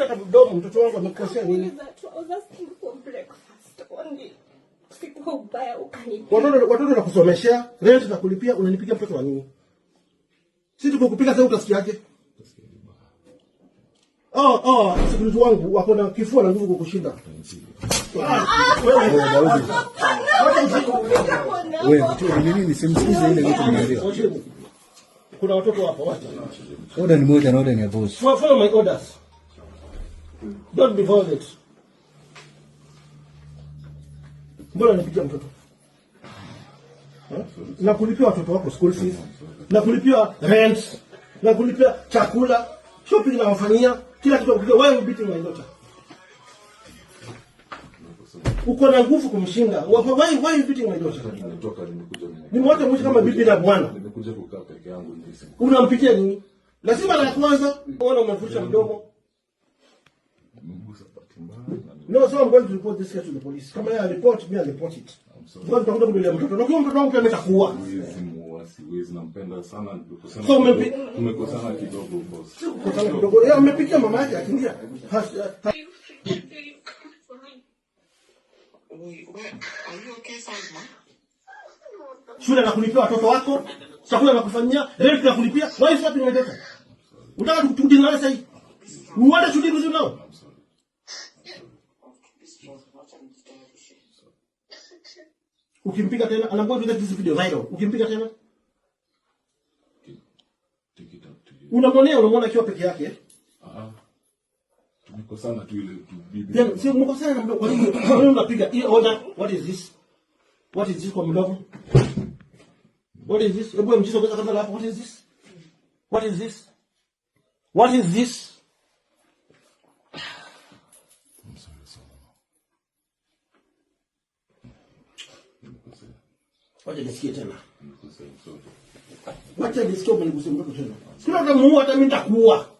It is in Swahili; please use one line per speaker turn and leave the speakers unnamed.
Unashtaka mdomo mtoto wangu amekosea nini?
I was asking for breakfast only. Sikuwa ubaya ukanipa.
Watoto na kusomeshea, rent na kulipia, unanipigia mtoto wa nini? Sisi tukupiga sasa utasikia yake. Security wangu wako na kifua na nguvu kukushinda.
Wewe mtu nini nisimsikize ile kitu nimeelewa.
Kuna watoto hapo wacha.
Order ni moja na order ni ya boss.
Follow my orders. Don't be violent. Mbona nipigia mtoto? Na kulipia watoto wako school fees, na kulipia rent, na kulipia chakula, shopping na wafanyia, kila kitu kupiga. Why you beating my daughter? Uko na nguvu kumshinda. Why you beating my daughter? Nimekuja mwisho kama bibi na bwana.
Nimekuja kukaa peke yangu ndisi.
Unampikia nini? Lazima la kwanza uone umefusha mdomo. No, so I'm going to report this here to the police. Kama ya report, me I'll report it. Because tutakuja kudelea mtoto. Na kwa mtoto wangu pia ametakuwa.
Siwezi nampenda sana kusema.
So
tumekosana kidogo boss.
Tumekosana kidogo. Yeye amepikia mama yake akimbia. Shule na kulipia watoto wako, chakula na kufanyia, rent na kulipia. Why is that in my data? Unataka tukudinga sasa hii? We want to do this now. Ukimpiga tena, I'm going to get this video viral. Ukimpiga tena, unamwona akiwa peke yake.
Tumekosana tu ile bibi.
Then sio mkosana na mdogo. Kwa nini unapiga hii order? What is this? What is this kwa mdogo? What is this? Hebu mjiso kwa kamera hapo. What is this? What is this? What is this? Wacha nisikie tena. Wacha nisikie mwenye kusema mtoto tena. Sio kama hata mimi nitakuua.